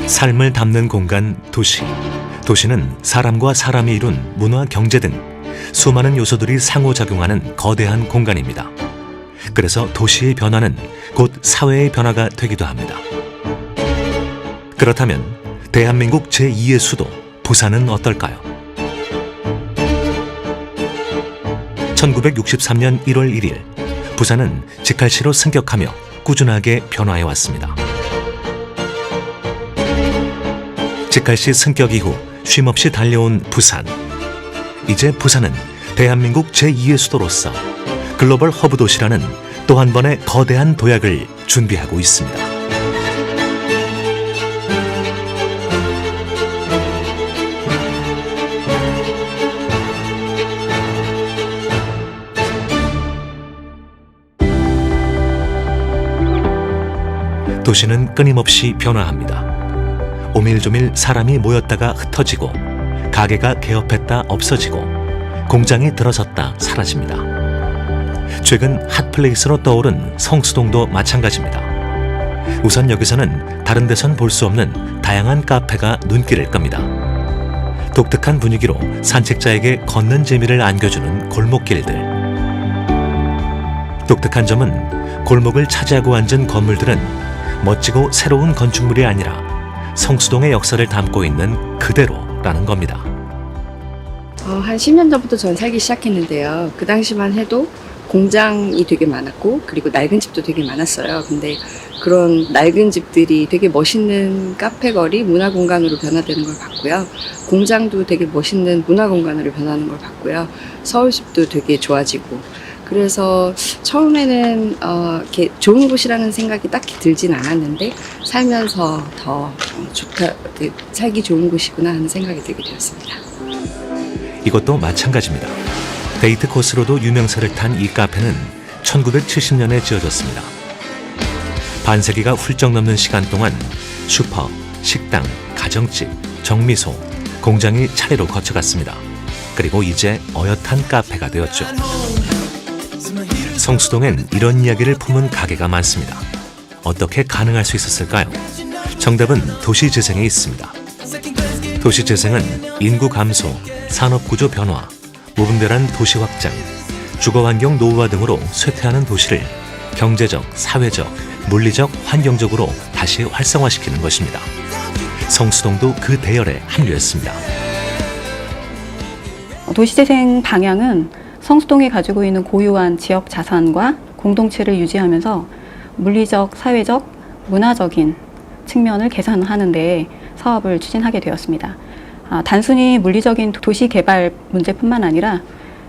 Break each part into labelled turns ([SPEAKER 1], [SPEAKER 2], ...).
[SPEAKER 1] 삶을 담는 공간 도시. 도시는 사람과 사람이 이룬 문화, 경제 등 수많은 요소들이 상호작용하는 거대한 공간입니다. 그래서 도시의 변화는 곧 사회의 변화가 되기도 합니다. 그렇다면 대한민국 제2의 수도 부산은 어떨까요? 1963년 1월 1일 부산은 직할시로 승격하며 꾸준하게 변화해왔습니다. 직할시 승격 이후 쉼없이 달려온 부산. 이제 부산은 대한민국 제2의 수도로서 글로벌 허브 도시라는 또 한 번의 거대한 도약을 준비하고 있습니다. 도시는 끊임없이 변화합니다. 오밀조밀 사람이 모였다가 흩어지고, 가게가 개업했다 없어지고, 공장이 들어섰다 사라집니다. 최근 핫플레이스로 떠오른 성수동도 마찬가지입니다. 우선 여기서는 다른 데선 볼 수 없는 다양한 카페가 눈길을 끕니다. 독특한 분위기로 산책자에게 걷는 재미를 안겨주는 골목길들. 독특한 점은 골목을 차지하고 앉은 건물들은 멋지고 새로운 건축물이 아니라 성수동의 역사를 담고 있는 그대로라는 겁니다.
[SPEAKER 2] 한 10년 전부터 전 살기 시작했는데요. 그 당시만 해도 공장이 되게 많았고, 그리고 낡은 집도 되게 많았어요. 근데 그런 낡은 집들이 되게 멋있는 카페거리, 문화공간으로 변화되는 걸 봤고요. 공장도 되게 멋있는 문화공간으로 변하는 걸 봤고요. 서울숲도 되게 좋아지고. 그래서 처음에는 이렇게 좋은 곳이라는 생각이 딱히 들진 않았는데, 살면서 더 좋다, 살기 좋은 곳이구나 하는 생각이 들게 되었습니다.
[SPEAKER 1] 이것도 마찬가지입니다. 데이트 코스로도 유명세를 탄 이 카페는 1970년에 지어졌습니다. 반세기가 훌쩍 넘는 시간 동안 슈퍼, 식당, 가정집, 정미소, 공장이 차례로 거쳐갔습니다. 그리고 이제 어엿한 카페가 되었죠. 성수동엔 이런 이야기를 품은 가게가 많습니다. 어떻게 가능할 수 있었을까요? 정답은 도시재생에 있습니다. 도시재생은 인구 감소, 산업구조 변화, 무분별한 도시 확장, 주거환경 노후화 등으로 쇠퇴하는 도시를 경제적, 사회적, 물리적, 환경적으로 다시 활성화시키는 것입니다. 성수동도 그 대열에 합류했습니다.
[SPEAKER 3] 도시재생 방향은 성수동이 가지고 있는 고유한 지역 자산과 공동체를 유지하면서 물리적, 사회적, 문화적인 측면을 개선하는 데 사업을 추진하게 되었습니다. 단순히 물리적인 도시 개발 문제뿐만 아니라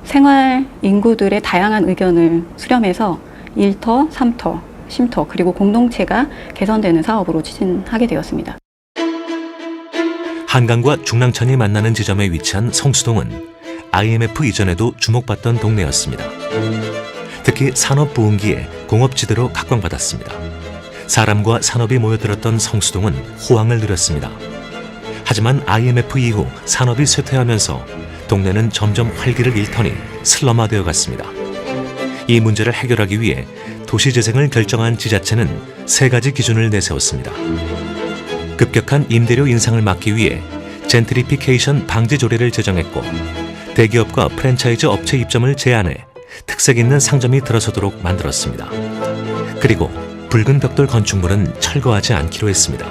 [SPEAKER 3] 생활 인구들의 다양한 의견을 수렴해서 1터, 3터, 쉼터, 그리고 공동체가 개선되는 사업으로 추진하게 되었습니다.
[SPEAKER 1] 한강과 중랑천이 만나는 지점에 위치한 성수동은 IMF 이전에도 주목받던 동네였습니다. 특히 산업 부흥기에 공업지대로 각광받았습니다. 사람과 산업이 모여들었던 성수동은 호황을 누렸습니다. 하지만 IMF 이후 산업이 쇠퇴하면서 동네는 점점 활기를 잃더니 슬럼화되어 갔습니다. 이 문제를 해결하기 위해 도시재생을 결정한 지자체는 3가지 기준을 내세웠습니다. 급격한 임대료 인상을 막기 위해 젠트리피케이션 방지 조례를 제정했고, 대기업과 프랜차이즈 업체 입점을 제한해 특색 있는 상점이 들어서도록 만들었습니다. 그리고 붉은 벽돌 건축물은 철거하지 않기로 했습니다.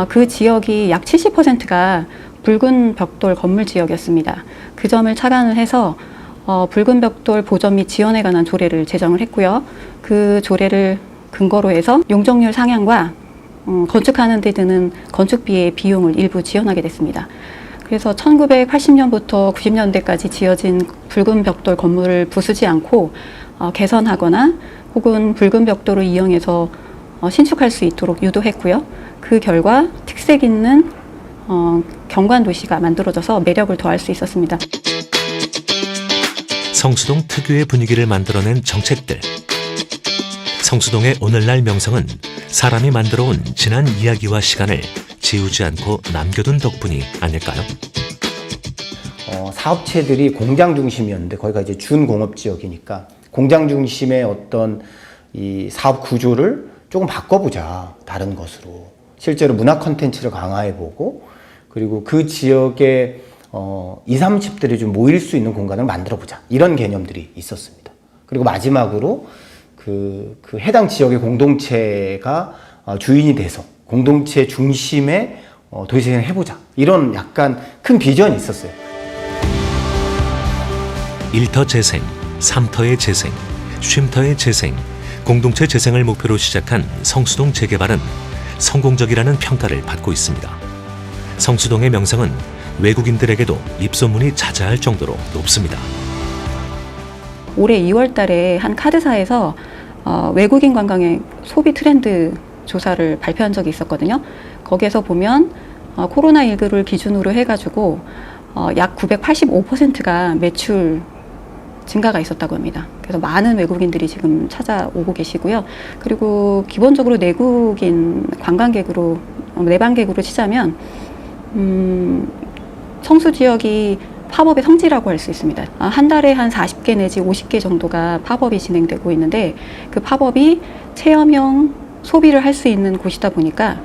[SPEAKER 3] 그 지역이 약 70%가 붉은 벽돌 건물 지역이었습니다. 그 점을 착안을 해서 붉은 벽돌 보전 및 지원에 관한 조례를 제정을 했고요. 그 조례를 근거로 해서 용적률 상향과 건축하는 데 드는 건축비의 비용을 일부 지원하게 됐습니다. 그래서 1980년부터 90년대까지 지어진 붉은 벽돌 건물을 부수지 않고 개선하거나 혹은 붉은 벽돌을 이용해서 신축할 수 있도록 유도했고요. 그 결과 특색 있는 경관 도시가 만들어져서 매력을 더할 수 있었습니다.
[SPEAKER 1] 성수동 특유의 분위기를 만들어낸 정책들. 성수동의 오늘날 명성은 사람이 만들어온 지난 이야기와 시간을 지우지 않고 남겨둔 덕분이 아닐까요?
[SPEAKER 4] 사업체들이 공장 중심이었는데 거기가 이제 준공업 지역이니까 공장 중심의 어떤 이 사업 구조를 조금 바꿔보자, 다른 것으로. 실제로 문화 콘텐츠를 강화해보고 그리고 그 지역에 20, 30대들이 좀 모일 수 있는 공간을 만들어보자 이런 개념들이 있었습니다. 그리고 마지막으로 그 해당 지역의 공동체가 주인이 돼서 공동체 중심의 도시재생을 해보자 이런 약간 큰 비전이 있었어요.
[SPEAKER 1] 1터 재생, 3터의 재생, 쉼터의 재생, 공동체 재생을 목표로 시작한 성수동 재개발은 성공적이라는 평가를 받고 있습니다. 성수동의 명성은 외국인들에게도 입소문이 자자할 정도로 높습니다.
[SPEAKER 3] 올해 2월 달에 한 카드사에서 외국인 관광의 소비 트렌드 조사를 발표한 적이 있었거든요. 거기에서 보면 코로나19를 기준으로 해가지고 약 985%가 매출 증가가 있었다고 합니다. 그래서 많은 외국인들이 지금 찾아오고 계시고요. 그리고 기본적으로 내국인 관광객으로, 내방객으로 치자면 성수 지역이 팝업의 성지라고 할 수 있습니다. 한 달에 한 40개 내지 50개 정도가 팝업이 진행되고 있는데 그 팝업이 체험형 소비를 할 수 있는 곳이다 보니까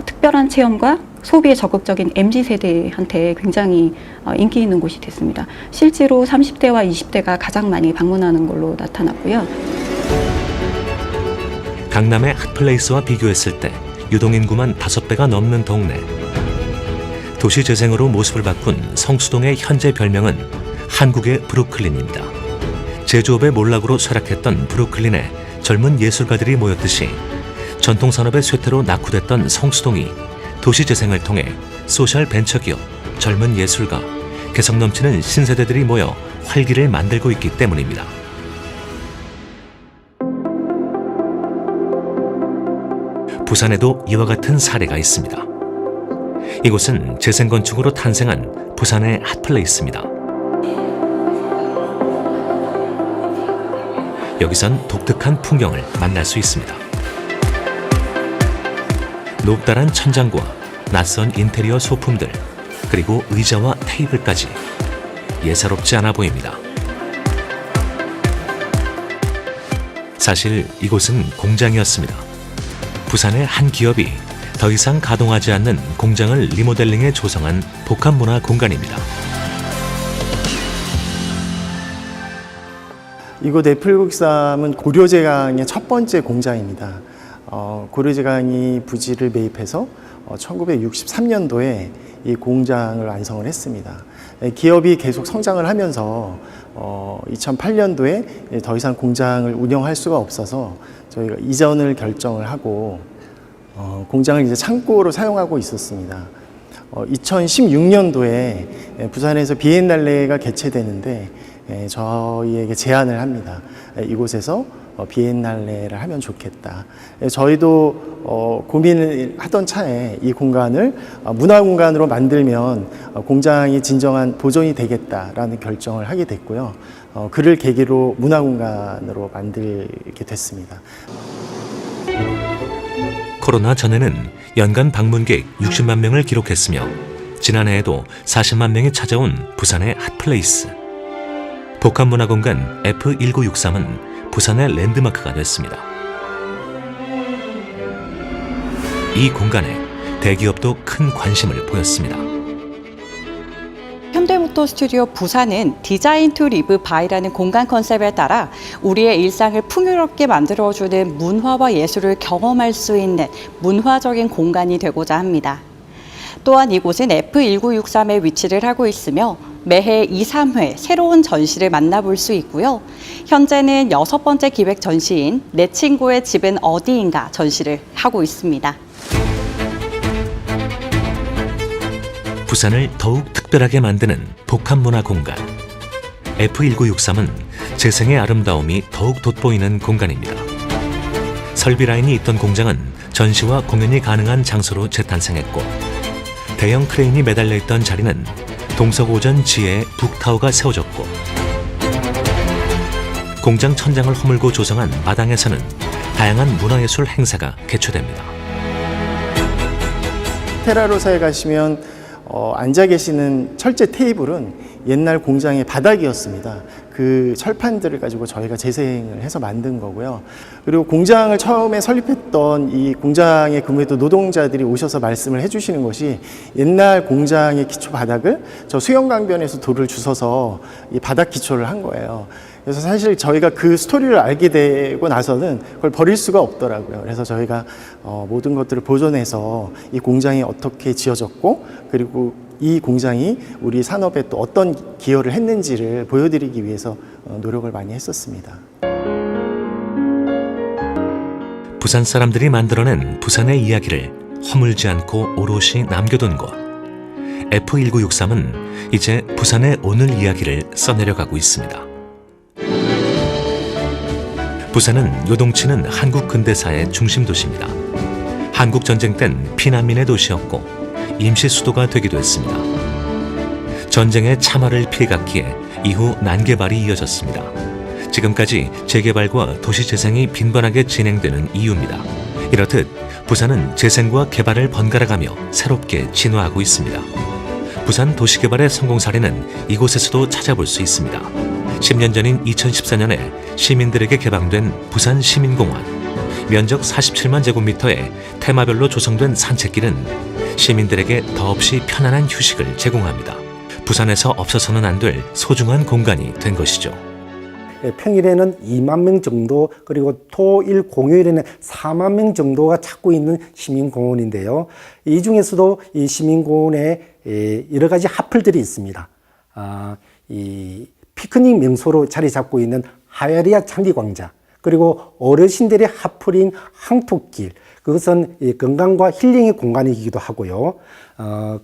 [SPEAKER 3] 특별한 체험과 소비에 적극적인 MZ세대한테 굉장히 인기 있는 곳이 됐습니다. 실제로 30대와 20대가 가장 많이 방문하는 걸로 나타났고요.
[SPEAKER 1] 강남의 핫플레이스와 비교했을 때 유동인구만 5배가 넘는 동네. 도시재생으로 모습을 바꾼 성수동의 현재 별명은 한국의 브루클린입니다. 제조업의 몰락으로 쇠락했던 브루클린에 젊은 예술가들이 모였듯이 전통산업의 쇠퇴로 낙후됐던 성수동이 도시재생을 통해 소셜 벤처기업, 젊은 예술가, 개성 넘치는 신세대들이 모여 활기를 만들고 있기 때문입니다. 부산에도 이와 같은 사례가 있습니다. 이곳은 재생건축으로 탄생한 부산의 핫플레이스입니다. 여기선 독특한 풍경을 만날 수 있습니다. 높다란 천장과 낯선 인테리어 소품들, 그리고 의자와 테이블까지 예사롭지 않아 보입니다. 사실 이곳은 공장이었습니다. 부산의 한 기업이 더 이상 가동하지 않는 공장을 리모델링해 조성한 복합문화 공간입니다.
[SPEAKER 5] 이곳 애플63은 고려제강의 첫 번째 공장입니다. 고려제강이 부지를 매입해서 1963년도에 이 공장을 완성을 했습니다. 기업이 계속 성장을 하면서 2008년도에 더 이상 공장을 운영할 수가 없어서 저희가 이전을 결정을 하고 공장을 이제 창고로 사용하고 있었습니다. 2016년도에 부산에서 비엔날레가 개최되는데 저희에게 제안을 합니다. 이곳에서 비엔날레를 하면 좋겠다. 저희도 고민을 하던 차에 이 공간을 문화공간으로 만들면 공장이 진정한 보존이 되겠다라는 결정을 하게 됐고요. 그를 계기로 문화공간으로 만들게 됐습니다.
[SPEAKER 1] 코로나 전에는 연간 방문객 60만 명을 기록했으며 지난해에도 40만 명이 찾아온 부산의 핫플레이스. 복합문화공간 F1963은 부산의 랜드마크가 됐습니다. 이 공간에 대기업도 큰 관심을 보였습니다.
[SPEAKER 6] 현대모터 스튜디오 부산은 디자인 투 리브 바이라는 공간 컨셉에 따라 우리의 일상을 풍요롭게 만들어주는 문화와 예술을 경험할 수 있는 문화적인 공간이 되고자 합니다. 또한 이곳은 F1963에 위치를 하고 있으며 매해 2, 3회 새로운 전시를 만나볼 수 있고요. 현재는 6번째 기획 전시인 내 친구의 집은 어디인가 전시를 하고 있습니다.
[SPEAKER 1] 부산을 더욱 특별하게 만드는 복합문화 공간. F1963은 재생의 아름다움이 더욱 돋보이는 공간입니다. 설비 라인이 있던 공장은 전시와 공연이 가능한 장소로 재탄생했고 대형 크레인이 매달려 있던 자리는 동서고전 지혜의 북타워가 세워졌고 공장 천장을 허물고 조성한 마당에서는 다양한 문화예술 행사가 개최됩니다.
[SPEAKER 5] 테라로사에 가시면 앉아 계시는 철제 테이블은 옛날 공장의 바닥이었습니다. 그 철판들을 가지고 저희가 재생을 해서 만든 거고요. 그리고 공장을 처음에 설립했던 이 공장에 근무했던 노동자들이 오셔서 말씀을 해주시는 것이 옛날 공장의 기초 바닥을 저 수영강변에서 돌을 주워서 이 바닥 기초를 한 거예요. 그래서 사실 저희가 그 스토리를 알게 되고 나서는 그걸 버릴 수가 없더라고요. 그래서 저희가 모든 것들을 보존해서 이 공장이 어떻게 지어졌고, 그리고 이 공장이 우리 산업에 또 어떤 기여를 했는지를 보여드리기 위해서 노력을 많이 했었습니다.
[SPEAKER 1] 부산 사람들이 만들어낸 부산의 이야기를 허물지 않고 오롯이 남겨둔 곳. F1963은 이제 부산의 오늘 이야기를 써내려가고 있습니다. 부산은 요동치는 한국 근대사의 중심 도시입니다. 한국 전쟁 땐 피난민의 도시였고 임시 수도가 되기도 했습니다. 전쟁의 참화를 피해갔기에 이후 난개발이 이어졌습니다. 지금까지 재개발과 도시 재생이 빈번하게 진행되는 이유입니다. 이렇듯 부산은 재생과 개발을 번갈아가며 새롭게 진화하고 있습니다. 부산 도시개발의 성공 사례는 이곳에서도 찾아볼 수 있습니다. 10년 전인 2014년에 시민들에게 개방된 부산 시민공원. 면적 47만 제곱미터에 테마별로 조성된 산책길은 시민들에게 더없이 편안한 휴식을 제공합니다. 부산에서 없어서는 안 될 소중한 공간이 된 것이죠.
[SPEAKER 7] 평일에는 2만 명 정도, 그리고 토일 공휴일에는 4만 명 정도가 찾고 있는 시민공원인데요. 이 중에서도 이 시민공원에 여러 가지 핫플들이 있습니다. 이 피크닉 명소로 자리 잡고 있는 하야리아 잔디광장, 그리고 어르신들의 핫플인 항토길, 그것은 건강과 힐링의 공간이기도 하고요.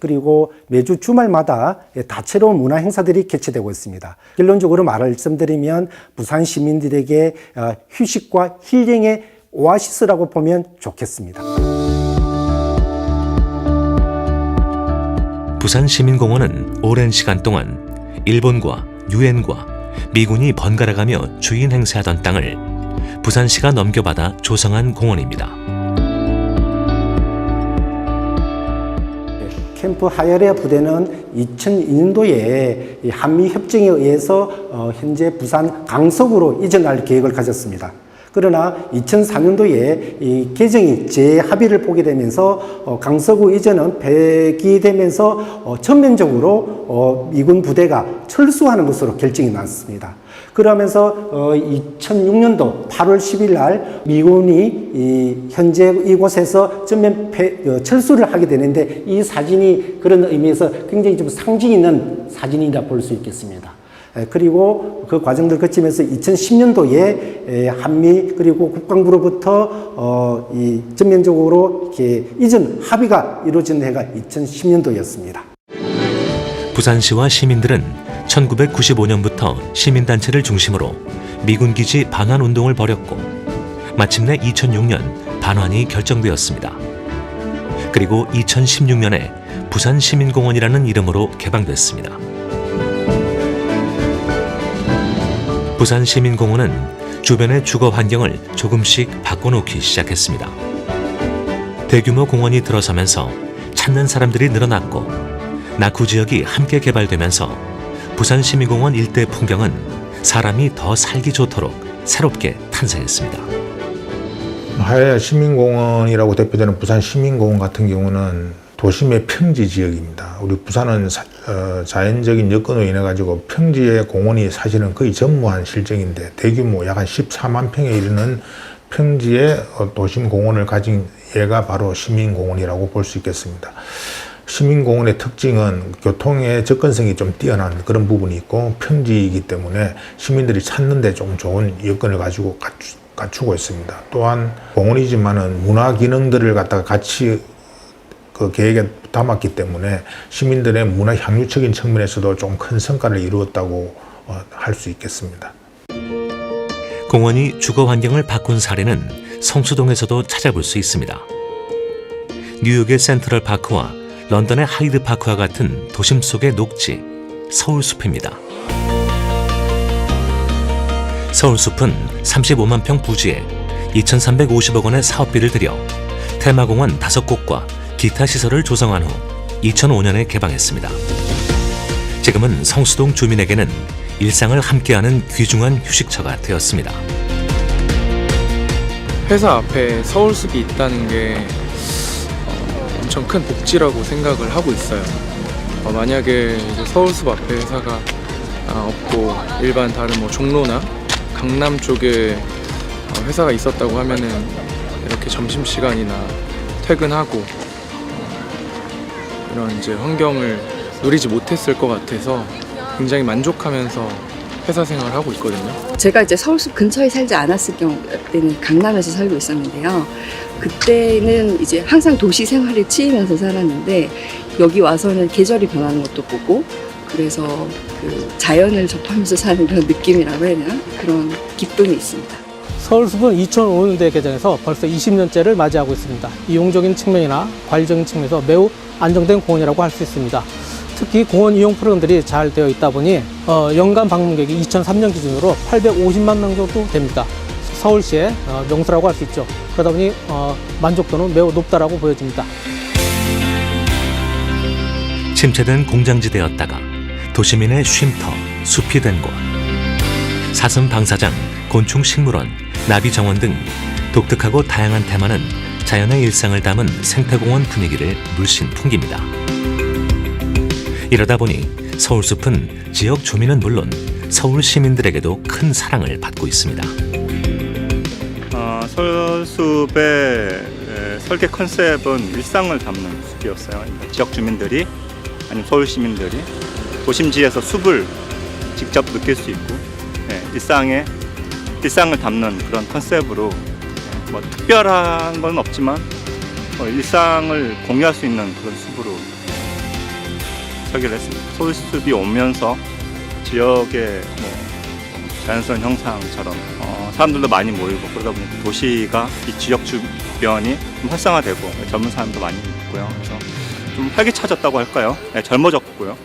[SPEAKER 7] 그리고 매주 주말마다 다채로운 문화 행사들이 개최되고 있습니다. 결론적으로 말씀드리면 부산 시민들에게 휴식과 힐링의 오아시스라고 보면 좋겠습니다.
[SPEAKER 1] 부산 시민공원은 오랜 시간 동안 일본과 유엔과 미군이 번갈아가며 주인 행세하던 땅을 부산시가 넘겨받아 조성한 공원입니다.
[SPEAKER 7] 캠프 하야리아 부대는 2002년도에 한미협정에 의해서 현재 부산 강석으로 이전할 계획을 가졌습니다. 그러나 2004년도에 이 개정이 재합의를 보게 되면서 강서구 이전은 폐기되면서 전면적으로 미군 부대가 철수하는 것으로 결정이 났습니다. 그러면서 2006년도 8월 10일 날 미군이 현재 이곳에서 전면 철수를 하게 되는데, 이 사진이 그런 의미에서 굉장히 좀 상징 있는 사진이라 볼 수 있겠습니다. 그리고 그 과정들 거치면서 2010년도에 한미 그리고 국방부로부터 이 전면적으로 이렇게 이전 합의가 이루어진 해가 2010년도였습니다.
[SPEAKER 1] 부산시와 시민들은 1995년부터 시민단체를 중심으로 미군기지 반환 운동을 벌였고 마침내 2006년 반환이 결정되었습니다. 그리고 2016년에 부산시민공원이라는 이름으로 개방됐습니다. 부산시민공원은 주변의 주거 환경을 조금씩 바꿔놓기 시작했습니다. 대규모 공원이 들어서면서 찾는 사람들이 늘어났고 낙후 지역이 함께 개발되면서 부산시민공원 일대 풍경은 사람이 더 살기 좋도록 새롭게 탄생했습니다.
[SPEAKER 8] 하야리아 시민공원이라고 대표되는 부산시민공원 같은 경우는 도심의 평지 지역입니다. 우리 부산은 자연적인 여건으로 인해 가지고 평지의 공원이 사실은 거의 전무한 실정인데 대규모 약 한 14만 평에 이르는 평지의 도심 공원을 가진 예가 바로 시민공원이라고 볼 수 있겠습니다. 시민공원의 특징은 교통의 접근성이 좀 뛰어난 그런 부분이 있고 평지이기 때문에 시민들이 찾는 데 좀 좋은 여건을 가지고 갖추고 있습니다. 또한 공원이지만은 문화 기능들을 갖다가 같이 그 계획에 담았기 때문에 시민들의 문화 향유적인 측면에서도 좀 큰 성과를 이루었다고 할 수 있겠습니다.
[SPEAKER 1] 공원이 주거 환경을 바꾼 사례는 성수동에서도 찾아볼 수 있습니다. 뉴욕의 센트럴 파크와 런던의 하이드 파크와 같은 도심 속의 녹지, 서울숲입니다. 서울숲은 35만 평 부지에 2,350억 원의 사업비를 들여 테마공원 5곳과 기타 시설을 조성한 후 2005년에 개방했습니다. 지금은 성수동 주민에게는 일상을 함께하는 귀중한 휴식처가 되었습니다.
[SPEAKER 9] 회사 앞에 서울숲이 있다는 게 엄청 큰 복지라고 생각을 하고 있어요. 만약에 이제 서울숲 앞에 회사가 없고 일반 다른 뭐 종로나 강남 쪽에 회사가 있었다고 하면은 이렇게 점심시간이나 퇴근하고 이런 이제 환경을 누리지 못했을 것 같아서 굉장히 만족하면서 회사 생활을 하고 있거든요.
[SPEAKER 2] 제가 이제 서울숲 근처에 살지 않았을 경우에는 강남에서 살고 있었는데요. 그때는 이제 항상 도시 생활에 치이면서 살았는데 여기 와서는 계절이 변하는 것도 보고 그래서 그 자연을 접하면서 사는 그런 느낌이라고 해야 되나? 그런 기쁨이 있습니다.
[SPEAKER 10] 서울숲은 2005년도에 개장해서 벌써 20년째를 맞이하고 있습니다. 이용적인 측면이나 관리적인 측면에서 매우 안정된 공원이라고 할 수 있습니다. 특히 공원 이용 프로그램들이 잘 되어 있다 보니 연간 방문객이 2003년 기준으로 850만 명 정도 됩니다. 서울시의 명소라고 할 수 있죠. 그러다 보니 만족도는 매우 높다라고 보여집니다.
[SPEAKER 1] 침체된 공장지대였다가 도시민의 쉼터, 숲이 된 곳. 사슴 방사장, 곤충 식물원, 나비 정원 등 독특하고 다양한 테마는 자연의 일상을 담은 생태공원 분위기를 물씬 풍깁니다. 이러다 보니 서울숲은 지역 주민은 물론 서울 시민들에게도 큰 사랑을 받고 있습니다.
[SPEAKER 11] 서울숲의 설계 컨셉은 일상을 담는 숲이었어요. 지역 주민들이 아니면 서울 시민들이 도심지에서 숲을 직접 느낄 수 있고 일상을 담는 그런 컨셉으로 뭐 특별한 건 없지만 일상을 공유할 수 있는 그런 숲으로 설계를 했습니다. 서울숲이 오면서 지역의 자연스러운 형상처럼 사람들도 많이 모이고 그러다 보니까 도시가 이 지역 주변이 좀 활성화되고 젊은 사람도 많이 있고요. 그래서 좀 활기차졌다고 할까요? 젊어졌고요.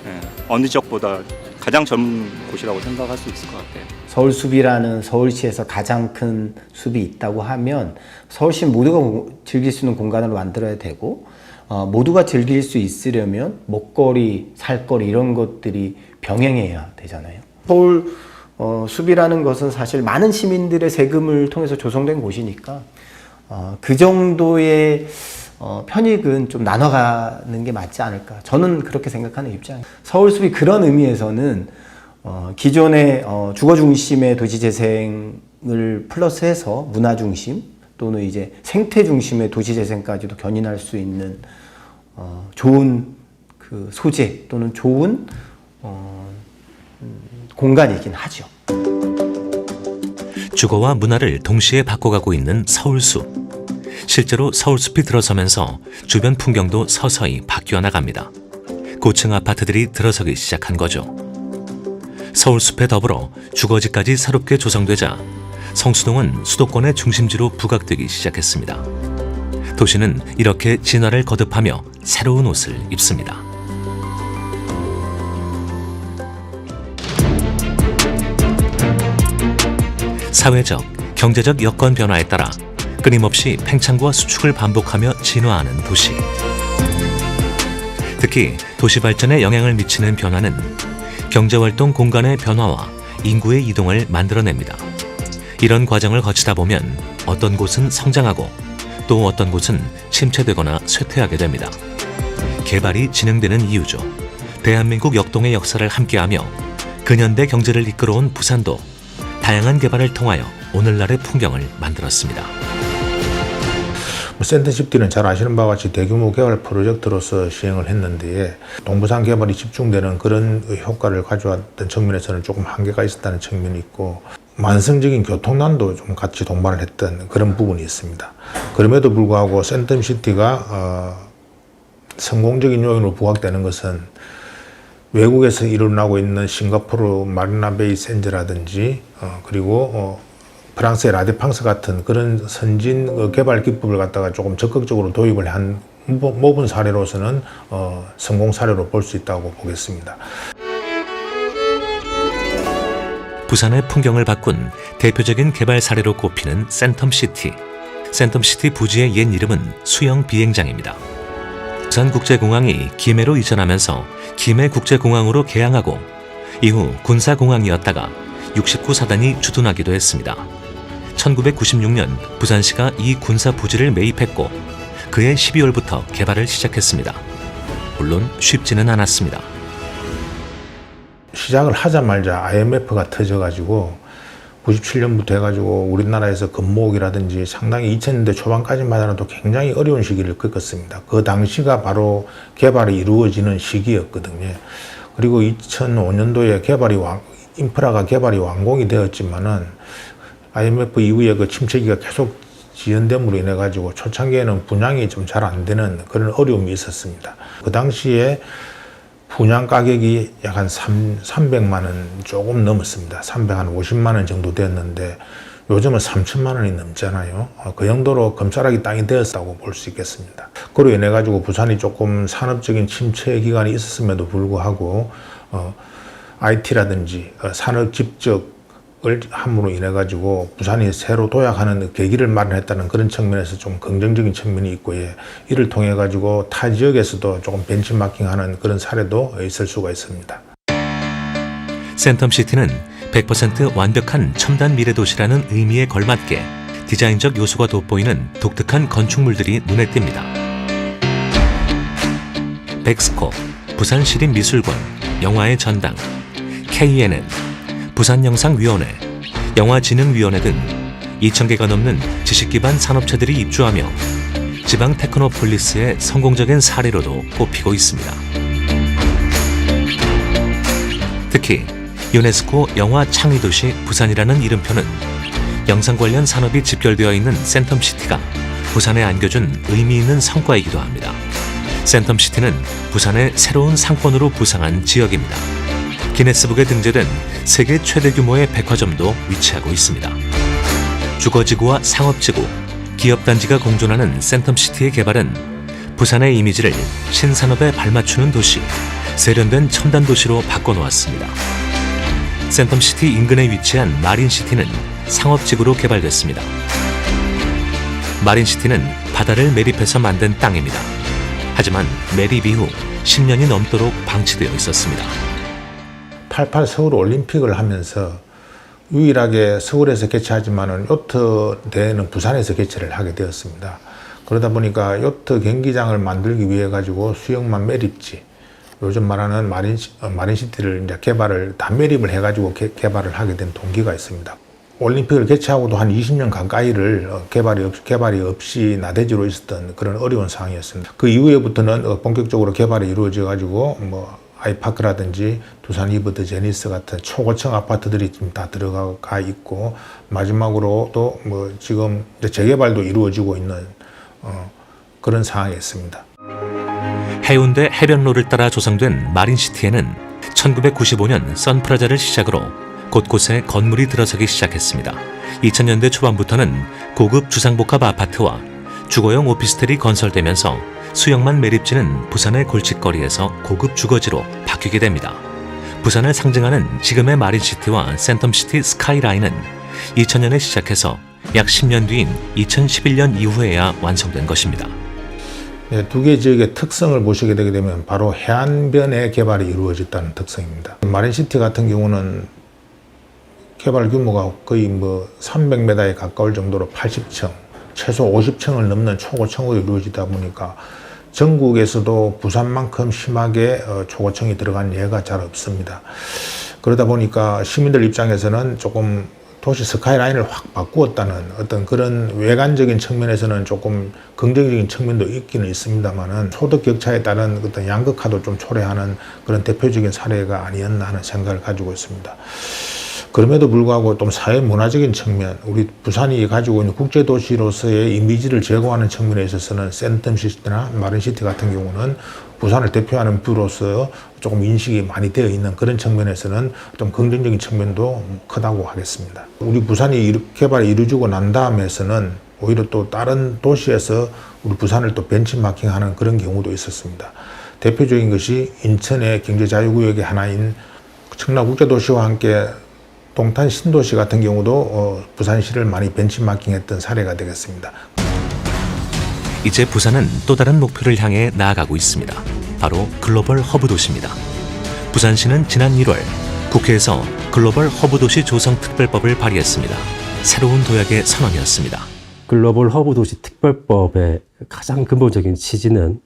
[SPEAKER 11] 어느 지역보다 가장 젊은 곳이라고 생각할 수 있을 것 같아요.
[SPEAKER 4] 서울숲이라는 서울시에서 가장 큰 숲이 있다고 하면 서울시 모두가 즐길 수 있는 공간으로 만들어야 되고 모두가 즐길 수 있으려면 먹거리, 살거리 이런 것들이 병행해야 되잖아요. 서울 숲이라는 것은 사실 많은 시민들의 세금을 통해서 조성된 곳이니까 그 정도의 편익은 좀 나눠가는 게 맞지 않을까. 저는 그렇게 생각하는 입장이에요. 서울숲이 그런 의미에서는 기존의 주거 중심의 도시 재생을 플러스해서 문화 중심 또는 이제 생태 중심의 도시 재생까지도 견인할 수 있는 좋은 그 소재 또는 좋은 공간이긴 하죠.
[SPEAKER 1] 주거와 문화를 동시에 바꿔가고 있는 서울숲. 실제로 서울숲이 들어서면서 주변 풍경도 서서히 바뀌어 나갑니다. 고층 아파트들이 들어서기 시작한 거죠. 서울숲에 더불어 주거지까지 새롭게 조성되자 성수동은 수도권의 중심지로 부각되기 시작했습니다. 도시는 이렇게 진화를 거듭하며 새로운 옷을 입습니다. 사회적, 경제적 여건 변화에 따라 끊임없이 팽창과 수축을 반복하며 진화하는 도시. 특히 도시 발전에 영향을 미치는 변화는 경제활동 공간의 변화와 인구의 이동을 만들어냅니다. 이런 과정을 거치다 보면 어떤 곳은 성장하고 또 어떤 곳은 침체되거나 쇠퇴하게 됩니다. 개발이 진행되는 이유죠. 대한민국 역동의 역사를 함께하며 근현대 경제를 이끌어온 부산도 다양한 개발을 통하여 오늘날의 풍경을 만들었습니다.
[SPEAKER 8] 센텀시티는 잘 아시는 바와 같이 대규모 개발 프로젝트로서 시행을 했는데 동부산 개발이 집중되는 그런 효과를 가져왔던 측면에서는 조금 한계가 있었다는 측면이 있고 만성적인 교통난도 좀 같이 동반을 했던 그런 부분이 있습니다. 그럼에도 불구하고 센텀시티가 성공적인 요인으로 부각되는 것은 외국에서 일어나고 있는 싱가포르 마리나베이 샌즈라든지 그리고 프랑스의 라데팡스 같은 그런 선진 개발 기법을 갖다가 조금 적극적으로 도입을 한 모든 사례로서는 성공 사례로 볼 수 있다고 보겠습니다.
[SPEAKER 1] 부산의 풍경을 바꾼 대표적인 개발 사례로 꼽히는 센텀시티. 센텀시티 부지의 옛 이름은 수영 비행장입니다. 부산국제공항이 김해로 이전하면서 김해국제공항으로 개항하고 이후 군사공항이었다가 69사단이 주둔하기도 했습니다. 1996년 부산시가 이 군사 부지를 매입했고 그해 12월부터 개발을 시작했습니다. 물론 쉽지는 않았습니다.
[SPEAKER 8] 시작을 하자마자 IMF가 터져가지고 97년부터 해가지고 우리나라에서 건목이라든지 상당히 2000년대 초반까지만 해도 굉장히 어려운 시기를 겪었습니다. 그 당시가 바로 개발이 이루어지는 시기였거든요. 그리고 2005년도에 인프라가 개발이 완공이 되었지만은 IMF 이후에 그 침체기가 계속 지연됨으로 인해 가지고 초창기에는 분양이 좀 잘 안 되는 그런 어려움이 있었습니다. 그 당시에 분양 가격이 약 한 300만 원 조금 넘었습니다. 350만 원 정도 됐는데 요즘은 3천만 원이 넘잖아요. 그 정도로 금싸라기 땅이 되었다고 볼 수 있겠습니다. 그로 인해 가지고 부산이 조금 산업적인 침체 기간이 있었음에도 불구하고 IT라든지 산업 집적을 함으로 인해 가지고 부산이 새로 도약하는 계기를 마련했다는 그런 측면에서 좀 긍정적인 측면이 있고, 이를 통해 가지고 타 지역에서도 조금 벤치마킹하는 그런 사례도 있을 수가 있습니다.
[SPEAKER 1] 센텀시티는 100% 완벽한 첨단 미래 도시라는 의미에 걸맞게 디자인적 요소가 돋보이는 독특한 건축물들이 눈에 띕니다. 백스코, 부산시립미술관, 영화의 전당, KNN, 부산영상위원회, 영화진흥위원회 등 2,000개가 넘는 지식기반 산업체들이 입주하며 지방 테크노폴리스의 성공적인 사례로도 꼽히고 있습니다. 특히 유네스코 영화 창의도시 부산이라는 이름표는 영상 관련 산업이 집결되어 있는 센텀시티가 부산에 안겨준 의미 있는 성과이기도 합니다. 센텀시티는 부산의 새로운 상권으로 부상한 지역입니다. 기네스북에 등재된 세계 최대 규모의 백화점도 위치하고 있습니다. 주거지구와 상업지구, 기업단지가 공존하는 센텀시티의 개발은 부산의 이미지를 신산업에 발맞추는 도시, 세련된 첨단 도시로 바꿔놓았습니다. 센텀시티 인근에 위치한 마린시티는 상업지구로 개발됐습니다. 마린시티는 바다를 매립해서 만든 땅입니다. 하지만 매립 이후 10년이 넘도록 방치되어 있었습니다.
[SPEAKER 8] 88 서울 올림픽을 하면서 유일하게 서울에서 개최하지만은 요트 대회는 부산에서 개최를 하게 되었습니다. 그러다 보니까 요트 경기장을 만들기 위해 가지고 수영만 매립지, 요즘 말하는 마린시티를 이제 개발을 다 매립을 해가지고 개발을 하게 된 동기가 있습니다. 올림픽을 개최하고도 한 20년 가까이를 개발이 없이 나대지로 있었던 그런 어려운 상황이었습니다. 그 이후에부터는 본격적으로 개발이 이루어져 가지고 아이파크라든지 두산 이버드 제니스 같은 초고층 아파트들이 지금 다 들어가 있고, 마지막으로도 지금 재개발도 이루어지고 있는 그런 상황이 있습니다.
[SPEAKER 1] 해운대 해변로를 따라 조성된 마린시티에는 1995년 선프라자를 시작으로 곳곳에 건물이 들어서기 시작했습니다. 2000년대 초반부터는 고급 주상복합 아파트와 주거용 오피스텔이 건설되면서 수영만 매립지는 부산의 골칫거리에서 고급 주거지로 바뀌게 됩니다. 부산을 상징하는 지금의 마린시티와 센텀시티 스카이라인은 2000년에 시작해서 약 10년 뒤인 2011년 이후에야 완성된 것입니다.
[SPEAKER 8] 네, 두 개 지역의 특성을 보시게 되게 되면 바로 해안변에 개발이 이루어졌다는 특성입니다. 마린시티 같은 경우는 개발 규모가 거의 300m에 가까울 정도로 80층, 최소 50층을 넘는 초고층으로 이루어지다 보니까 전국에서도 부산만큼 심하게 초고층이 들어간 예가 잘 없습니다. 그러다 보니까 시민들 입장에서는 조금 도시 스카이라인을 확 바꾸었다는 어떤 그런 외관적인 측면에서는 조금 긍정적인 측면도 있기는 있습니다만은 소득 격차에 따른 어떤 양극화도 좀 초래하는 그런 대표적인 사례가 아니었나 하는 생각을 가지고 있습니다. 그럼에도 불구하고 좀 사회 문화적인 측면, 우리 부산이 가지고 있는 국제도시로서의 이미지를 제고하는 측면에 있어서는 센텀시티나 마린시티 같은 경우는 부산을 대표하는 부로서 조금 인식이 많이 되어 있는 그런 측면에서는 좀 긍정적인 측면도 크다고 하겠습니다. 우리 부산이 개발이 이루어지고 난 다음에서는 오히려 또 다른 도시에서 우리 부산을 또 벤치마킹하는 그런 경우도 있었습니다. 대표적인 것이 인천의 경제자유구역의 하나인 청라국제도시와 함께 동탄 신도시 같은 경우도 부산시를 많이 벤치마킹했던 사례가 되겠습니다.
[SPEAKER 1] 이제 부산은 또 다른 목표를 향해 나아가고 있습니다. 바로 글로벌 허브 도시입니다. 부산시는 지난 1월 국회에서 글로벌 허브 도시 조성 특별법을 발의했습니다. 새로운 도약의 선언이었습니다.
[SPEAKER 12] 글로벌 허브 도시 특별법의 가장 근본적인 취지는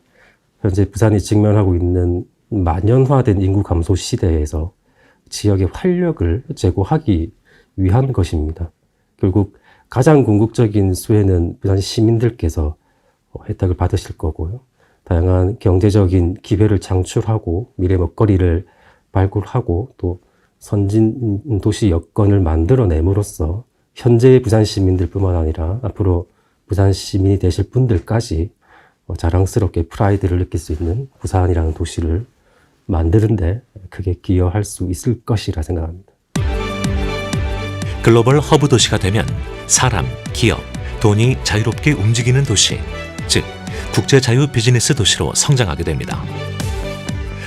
[SPEAKER 12] 현재 부산이 직면하고 있는 만연화된 인구 감소 시대에서 지역의 활력을 제고하기 위한 것입니다. 결국 가장 궁극적인 수혜는 부산 시민들께서 혜택을 받으실 거고요. 다양한 경제적인 기회를 창출하고 미래 먹거리를 발굴하고 또 선진 도시 여건을 만들어냄으로써 현재의 부산 시민들뿐만 아니라 앞으로 부산 시민이 되실 분들까지 자랑스럽게 프라이드를 느낄 수 있는 부산이라는 도시를 만드는데 크게 기여할 수 있을 것이라 생각합니다.
[SPEAKER 1] 글로벌 허브 도시가 되면 사람, 기업, 돈이 자유롭게 움직이는 도시, 즉 국제 자유 비즈니스 도시로 성장하게 됩니다.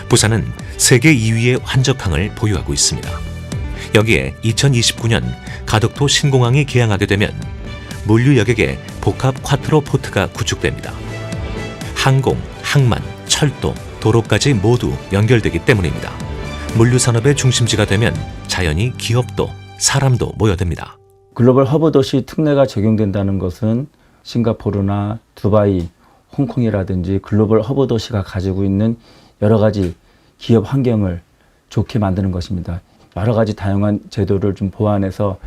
[SPEAKER 1] 부산은 세계 2위의 환적항을 보유하고 있습니다. 여기에 2029년 가덕도 신공항이 개항하게 되면 물류 여객의 복합 쿼트로 포트가 구축됩니다. 항공, 항만, 철도, 도로까지 모두 연결되기 때문입니다. 물류 산업의 중심지가 되면 자연히 기업도 사람도 모여듭니다.
[SPEAKER 13] 글로벌 허브 도시 특례가 적용된다는 것은 싱가포르나 두바이, 홍콩이라든지 글로벌 허브 도시가 가지고 있는 여러 가지 기업 환경을 좋게 만드는 것입니다. 여러 가지 다양한 제도를 좀 보완해서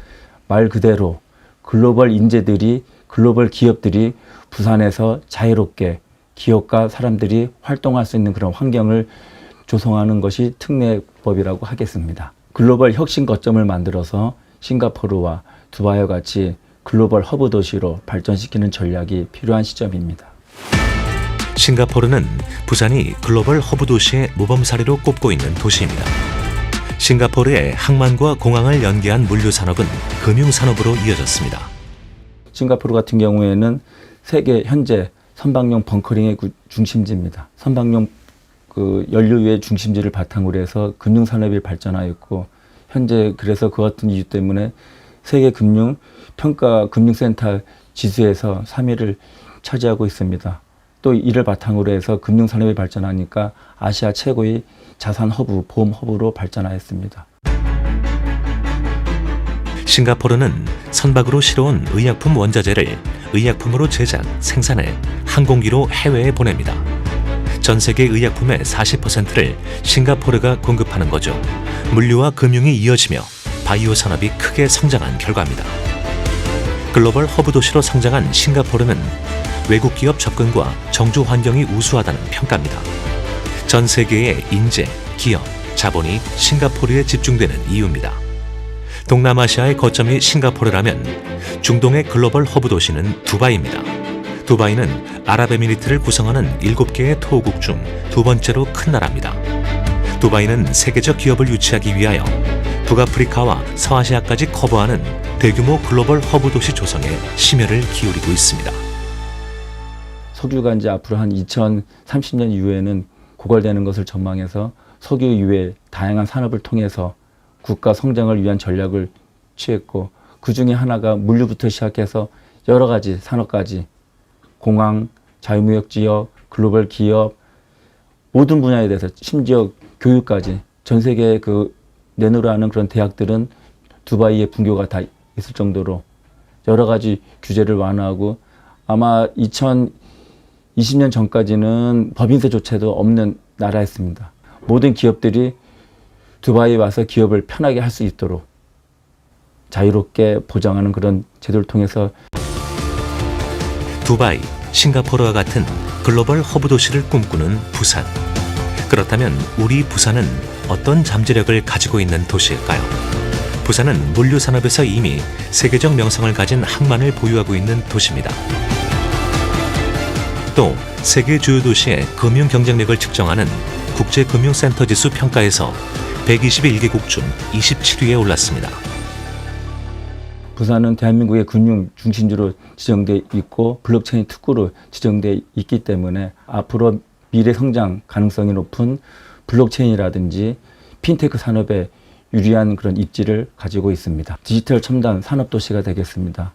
[SPEAKER 13] 말 그대로 글로벌 인재들이, 글로벌 기업들이 부산에서 자유롭게 기업과 사람들이 활동할 수 있는 그런 환경을 조성하는 것이 특례법이라고 하겠습니다. 글로벌 혁신 거점을 만들어서 싱가포르와 두바이와 같이 글로벌 허브 도시로 발전시키는 전략이 필요한 시점입니다.
[SPEAKER 1] 싱가포르는 부산이 글로벌 허브 도시의 모범 사례로 꼽고 있는 도시입니다. 싱가포르의 항만과 공항을 연계한 물류 산업은 금융 산업으로 이어졌습니다.
[SPEAKER 13] 싱가포르 같은 경우에는 세계 현재 선박용 벙커링의 중심지입니다. 선박용 연료의 중심지를 바탕으로 해서 금융 산업이 발전하였고, 현재 그래서 그 같은 이유 때문에 세계 금융 평가 금융센터 지수에서 3위를 차지하고 있습니다. 또 이를 바탕으로 해서 금융 산업이 발전하니까 아시아 최고의 자산 허브, 보험 허브로 발전하였습니다.
[SPEAKER 1] 싱가포르는 선박으로 실어온 의약품 원자재를 의약품으로 제작, 생산해 항공기로 해외에 보냅니다. 전 세계 의약품의 40%를 싱가포르가 공급하는 거죠. 물류와 금융이 이어지며 바이오 산업이 크게 성장한 결과입니다. 글로벌 허브 도시로 성장한 싱가포르는 외국 기업 접근과 정주 환경이 우수하다는 평가입니다. 전 세계의 인재, 기업, 자본이 싱가포르에 집중되는 이유입니다. 동남아시아의 거점이 싱가포르라면 중동의 글로벌 허브 도시는 두바이입니다. 두바이는 아랍에미리트를 구성하는 7개의 토호국 중 두 번째로 큰 나라입니다. 두바이는 세계적 기업을 유치하기 위하여 북아프리카와 서아시아까지 커버하는 대규모 글로벌 허브 도시 조성에 심혈을 기울이고 있습니다.
[SPEAKER 13] 석유가 이제 앞으로 한 2030년 이후에는 고갈되는 것을 전망해서 석유 이외의 다양한 산업을 통해서 국가 성장을 위한 전략을 취했고, 그 중에 하나가 물류부터 시작해서 여러 가지 산업까지 공항, 자유무역지역, 글로벌 기업 모든 분야에 대해서 심지어 교육까지 전 세계에 내놓으라는 그런 대학들은 두바이에 분교가 다 있을 정도로 여러 가지 규제를 완화하고, 아마 2020년 전까지는 법인세조차도 없는 나라였습니다. 모든 기업들이 두바이에 와서 기업을 편하게 할 수 있도록 자유롭게 보장하는 그런 제도를 통해서
[SPEAKER 1] 두바이, 싱가포르와 같은 글로벌 허브 도시를 꿈꾸는 부산. 그렇다면 우리 부산은 어떤 잠재력을 가지고 있는 도시일까요? 부산은 물류 산업에서 이미 세계적 명성을 가진 항만을 보유하고 있는 도시입니다. 또 세계 주요 도시의 금융 경쟁력을 측정하는 국제금융센터 지수 평가에서 121개국 중 27위에 올랐습니다.
[SPEAKER 13] 부산은 대한민국의 금융 중심지로 지정돼 있고 블록체인 특구로 지정돼 있기 때문에 앞으로 미래 성장 가능성이 높은 블록체인이라든지 핀테크 산업에 유리한 그런 입지를 가지고 있습니다. 디지털 첨단 산업도시가 되겠습니다.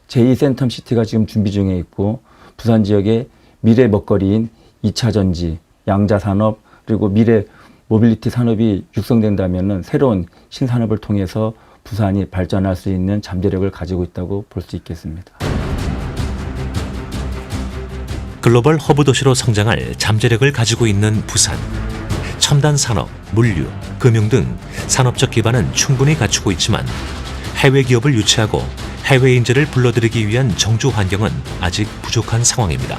[SPEAKER 13] 제2 센텀시티가 지금 준비 중에 있고, 부산 지역의 미래 먹거리인 2차 전지, 양자 산업, 그리고 미래 모빌리티 산업이 육성된다면 새로운 신산업을 통해서 부산이 발전할 수 있는 잠재력을 가지고 있다고 볼 수 있겠습니다.
[SPEAKER 1] 글로벌 허브 도시로 성장할 잠재력을 가지고 있는 부산. 첨단 산업, 물류, 금융 등 산업적 기반은 충분히 갖추고 있지만 해외 기업을 유치하고 해외 인재를 불러들이기 위한 정주 환경은 아직 부족한 상황입니다.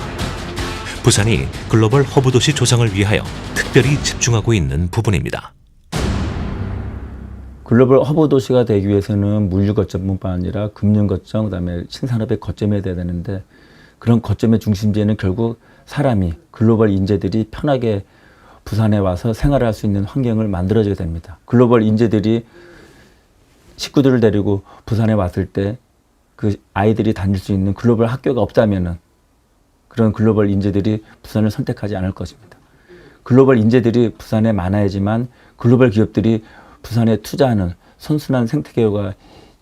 [SPEAKER 1] 부산이 글로벌 허브 도시 조성을 위하여 특별히 집중하고 있는 부분입니다.
[SPEAKER 13] 글로벌 허브 도시가 되기 위해서는 물류 거점뿐만 아니라 금융 거점, 그다음에 신산업의 거점이 돼야 되는데 그런 거점의 중심지에는 결국 사람이, 글로벌 인재들이 편하게 부산에 와서 생활할 수 있는 환경을 만들어줘야 됩니다. 글로벌 인재들이 식구들을 데리고 부산에 왔을 때 그 아이들이 다닐 수 있는 글로벌 학교가 없다면은 그런 글로벌 인재들이 부산을 선택하지 않을 것입니다. 글로벌 인재들이 부산에 많아야지만 글로벌 기업들이 부산에 투자하는 선순환 생태계가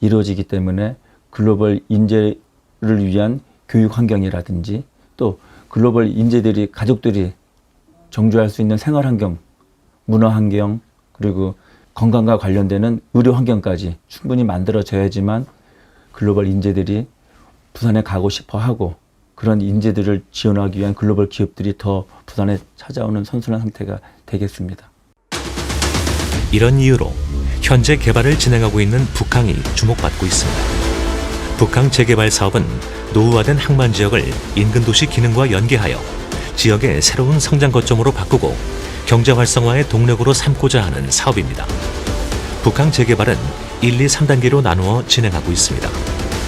[SPEAKER 13] 이루어지기 때문에 글로벌 인재를 위한 교육 환경이라든지 또 글로벌 인재들이 가족들이 정주할 수 있는 생활 환경, 문화 환경, 그리고 건강과 관련되는 의료 환경까지 충분히 만들어져야지만 글로벌 인재들이 부산에 가고 싶어 하고 그런 인재들을 지원하기 위한 글로벌 기업들이 더 부산에 찾아오는 선순환 상태가 되겠습니다.
[SPEAKER 1] 이런 이유로 현재 개발을 진행하고 있는 북항이 주목받고 있습니다. 북항 재개발 사업은 노후화된 항만 지역을 인근 도시 기능과 연계하여 지역의 새로운 성장 거점으로 바꾸고 경제 활성화의 동력으로 삼고자 하는 사업입니다. 북항 재개발은 1, 2, 3단계로 나누어 진행하고 있습니다.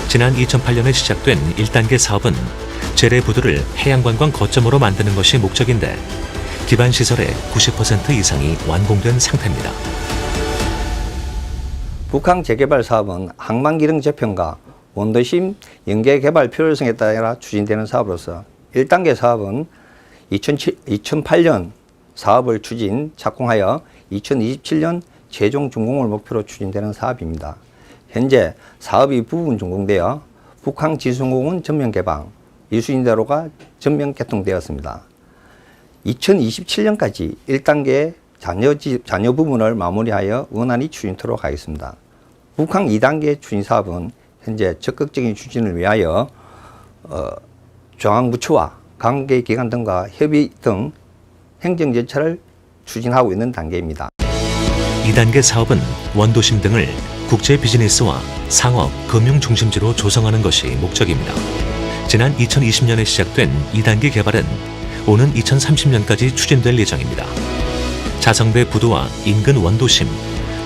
[SPEAKER 1] 지난 2008년에 시작된 1단계 사업은 재래부두를 해양관광 거점으로 만드는 것이 목적인데 기반 시설의 90% 이상이 완공된 상태입니다.
[SPEAKER 14] 북항 재개발 사업은 항만기능 재편과 원도심 연계 개발 필요성에 따라 추진되는 사업으로서 1단계 사업은 2008년 사업을 추진 착공하여 2027년 최종 준공을 목표로 추진되는 사업입니다. 현재 사업이 부분 준공되어 북항 지수공원 전면 개방, 이수인대로가 전면 개통되었습니다. 2027년까지 1단계 잔여 부분을 마무리하여 원활히 추진토록 하겠습니다. 북항 2단계 추진 사업은 현재 적극적인 추진을 위하여 중앙부처와 관계기관 등과 협의 등 행정 절차를 추진하고 있는 단계입니다.
[SPEAKER 1] 2단계 사업은 원도심 등을 국제 비즈니스와 상업, 금융 중심지로 조성하는 것이 목적입니다. 지난 2020년에 시작된 2단계 개발은 오는 2030년까지 추진될 예정입니다. 자성대 부두와 인근 원도심,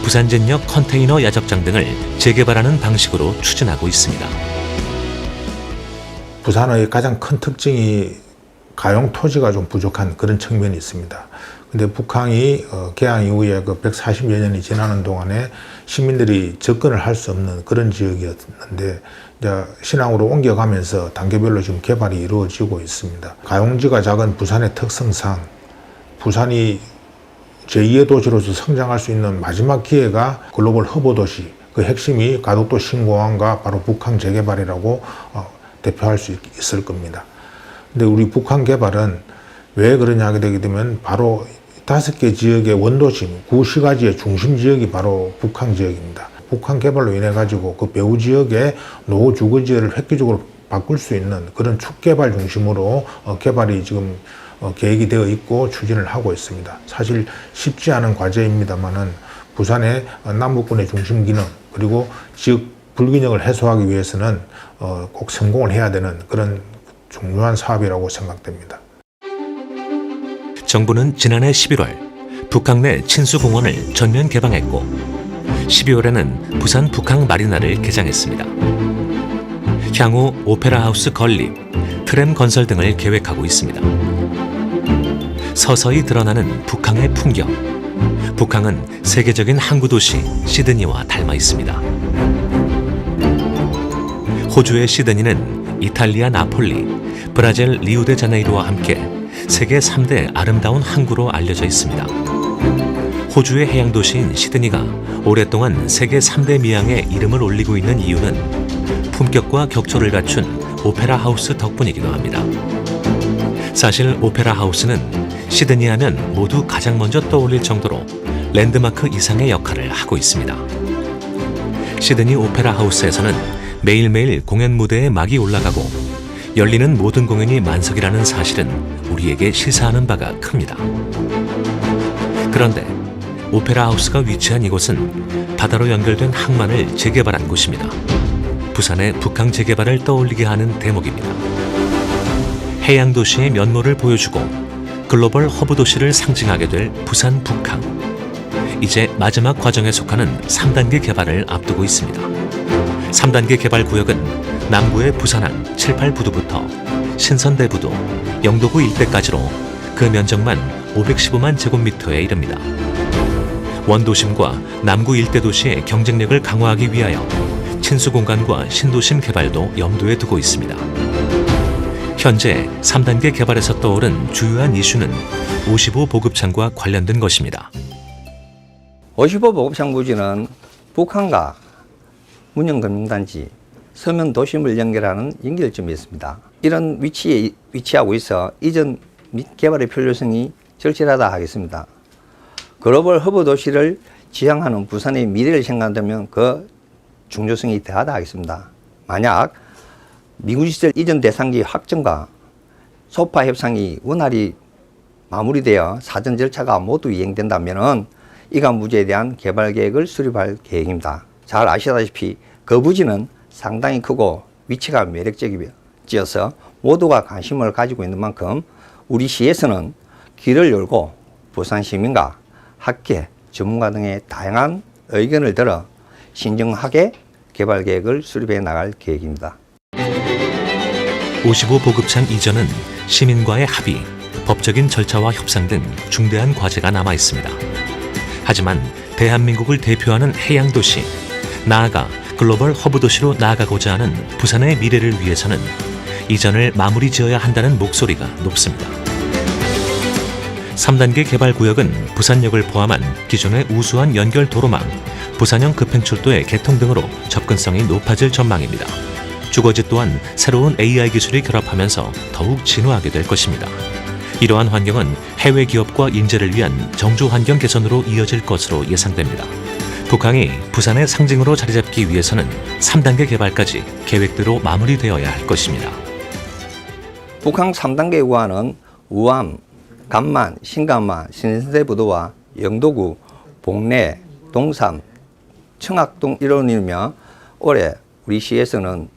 [SPEAKER 1] 부산전역 컨테이너 야적장 등을 재개발하는 방식으로 추진하고 있습니다.
[SPEAKER 8] 부산의 가장 큰 특징이 가용 토지가 좀 부족한 그런 측면이 있습니다. 근데 북항이 개항 이후에 그 140여 년이 지나는 동안에 시민들이 접근을 할 수 없는 그런 지역이었는데 이제 신항으로 옮겨가면서 단계별로 지금 개발이 이루어지고 있습니다. 가용지가 작은 부산의 특성상 부산이 제2의 도시로서 성장할 수 있는 마지막 기회가 글로벌 허브 도시, 그 핵심이 가덕도 신공항과 바로 북항 재개발이라고 대표할 수 있을 겁니다. 근데 우리 북항 개발은 왜 그러냐 하게 되게 되면 바로 5개 지역의 원도심, 구시가지의 중심 지역이 바로 북항 지역입니다. 북항 개발로 인해 가지고 그 배후 지역의 노후 주거지를 획기적으로 바꿀 수 있는 그런 축개발 중심으로 개발이 지금 계획이 되어 있고 추진을 하고 있습니다. 사실 쉽지 않은 과제입니다만은 부산의 남북군의 중심 기능 그리고 지역 불균형을 해소하기 위해서는 꼭 성공을 해야 되는 그런 중요한 사업이라고 생각됩니다.
[SPEAKER 1] 정부는 지난해 11월 북항 내 친수공원을 전면 개방했고 12월에는 부산 북항 마리나를 개장했습니다. 향후 오페라 하우스 건립, 트램 건설 등을 계획하고 있습니다. 서서히 드러나는 북항의 풍경. 북항은 세계적인 항구 도시 시드니와 닮아 있습니다. 호주의 시드니는 이탈리아 나폴리, 브라질 리우데자네이루와 함께 세계 3대 아름다운 항구로 알려져 있습니다. 호주의 해양 도시인 시드니가 오랫동안 세계 3대 미항에 이름을 올리고 있는 이유는 품격과 격조를 갖춘 오페라 하우스 덕분이기도 합니다. 사실 오페라 하우스는 시드니 하면 모두 가장 먼저 떠올릴 정도로 랜드마크 이상의 역할을 하고 있습니다. 시드니 오페라 하우스에서는 매일매일 공연 무대에 막이 올라가고 열리는 모든 공연이 만석이라는 사실은 우리에게 시사하는 바가 큽니다. 그런데 오페라 하우스가 위치한 이곳은 바다로 연결된 항만을 재개발한 곳입니다. 부산의 북항 재개발을 떠올리게 하는 대목입니다. 해양 도시의 면모를 보여주고 글로벌 허브 도시를 상징하게 될 부산 북항. 이제 마지막 과정에 속하는 3단계 개발을 앞두고 있습니다. 3단계 개발 구역은 남구의 부산항 7, 8부두부터 신선대부두, 영도구 일대까지로 그 면적만 515만 제곱미터에 이릅니다. 원도심과 남구 일대 도시의 경쟁력을 강화하기 위하여 친수공간과 신도심 개발도 염두에 두고 있습니다. 현재 3단계 개발에서 떠오른 주요한 이슈는 55 보급창과 관련된 것입니다.
[SPEAKER 14] 55 보급창 부지는 북한과 문영금융단지, 서면 도심을 연결하는 연결점이 있습니다. 이런 위치에 위치하고 있어 이전 및 개발의 필요성이 절실하다 하겠습니다. 글로벌 허브 도시를 지향하는 부산의 미래를 생각한다면 그 중요성이 더하다 하겠습니다. 만약 미군 시절 이전 대상지 확정과 소파 협상이 원활히 마무리되어 사전 절차가 모두 이행된다면 이간 부지에 대한 개발 계획을 수립할 계획입니다. 잘 아시다시피 그 부지는 상당히 크고 위치가 매력적이어서 모두가 관심을 가지고 있는 만큼 우리 시에서는 길을 열고 부산 시민과 학계, 전문가 등의 다양한 의견을 들어 신중하게 개발 계획을 수립해 나갈 계획입니다.
[SPEAKER 1] 55 보급창 이전은 시민과의 합의, 법적인 절차와 협상 등 중대한 과제가 남아 있습니다. 하지만 대한민국을 대표하는 해양 도시, 나아가 글로벌 허브 도시로 나아가고자 하는 부산의 미래를 위해서는 이전을 마무리 지어야 한다는 목소리가 높습니다. 3단계 개발 구역은 부산역을 포함한 기존의 우수한 연결 도로망, 부산형 급행철도의 개통 등으로 접근성이 높아질 전망입니다. 주거지 또한 새로운 AI 기술이 결합하면서 더욱 진화하게 될 것입니다. 이러한 환경은 해외 기업과 인재를 위한 정주 환경 개선으로 이어질 것으로 예상됩니다. 북항이 부산의 상징으로 자리 잡기 위해서는 3단계 개발까지 계획대로 마무리되어야 할 것입니다.
[SPEAKER 14] 북항 3단계 우한은 우암, 간만, 신간만, 신세부두와 영도구, 봉내, 동삼, 청학동 일원이며 올해 우리 시에서는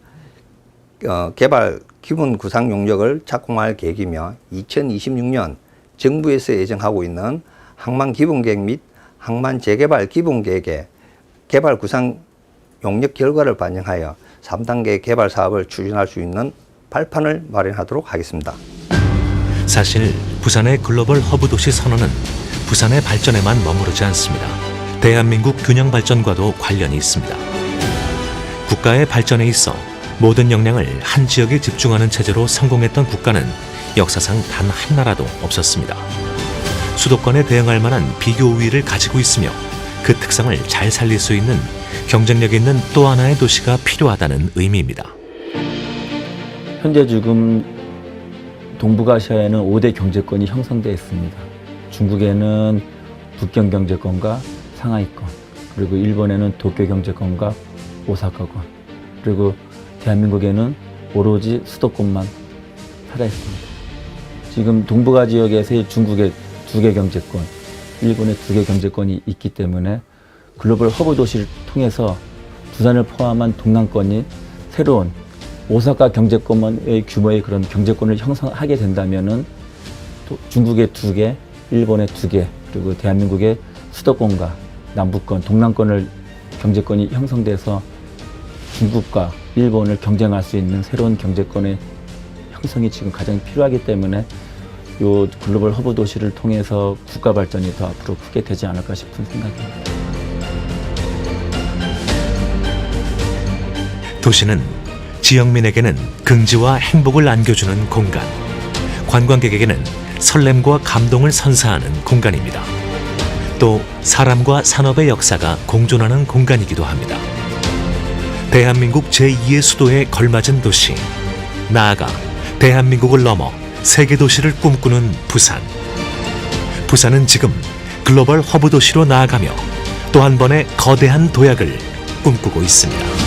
[SPEAKER 14] 개발 기본 구상 용역을 착공할 계획이며 2026년 정부에서 예정하고 있는 항만 기본계획 및 항만 재개발 기본계획의 개발 구상 용역 결과를 반영하여 3단계 개발 사업을 추진할 수 있는 발판을 마련하도록 하겠습니다.
[SPEAKER 1] 사실 부산의 글로벌 허브 도시 선언은 부산의 발전에만 머무르지 않습니다. 대한민국 균형 발전과도 관련이 있습니다. 국가의 발전에 있어 모든 역량을 한 지역에 집중하는 체제로 성공했던 국가는 역사상 단 한 나라도 없었습니다. 수도권에 대응할 만한 비교 우위를 가지고 있으며 그 특성을 잘 살릴 수 있는 경쟁력 있는 또 하나의 도시가 필요하다는 의미입니다.
[SPEAKER 13] 현재 지금 동북아시아에는 5대 경제권이 형성되어 있습니다. 중국에는 북경 경제권과 상하이권, 그리고 일본에는 도쿄 경제권과 오사카권, 그리고 대한민국에는 오로지 수도권만 살아있습니다. 지금 동북아 지역에서 중국의 2개 경제권, 일본의 2개 경제권이 있기 때문에 글로벌 허브 도시를 통해서 부산을 포함한 동남권이 새로운 오사카 경제권의 규모의 그런 경제권을 형성하게 된다면은 중국의 2개, 일본의 2개, 그리고 대한민국의 수도권과 남부권, 동남권을 경제권이 형성돼서 중국과 일본을 경쟁할 수 있는 새로운 경제권의 형성이 지금 가장 필요하기 때문에 요 글로벌 허브 도시를 통해서 국가 발전이 더 앞으로 크게 되지 않을까 싶은 생각입니다.
[SPEAKER 1] 도시는 지역민에게는 긍지와 행복을 안겨주는 공간, 관광객에게는 설렘과 감동을 선사하는 공간입니다. 또 사람과 산업의 역사가 공존하는 공간이기도 합니다. 대한민국 제2의 수도에 걸맞은 도시, 나아가 대한민국을 넘어 세계 도시를 꿈꾸는 부산. 부산은 지금 글로벌 허브 도시로 나아가며 또 한 번의 거대한 도약을 꿈꾸고 있습니다.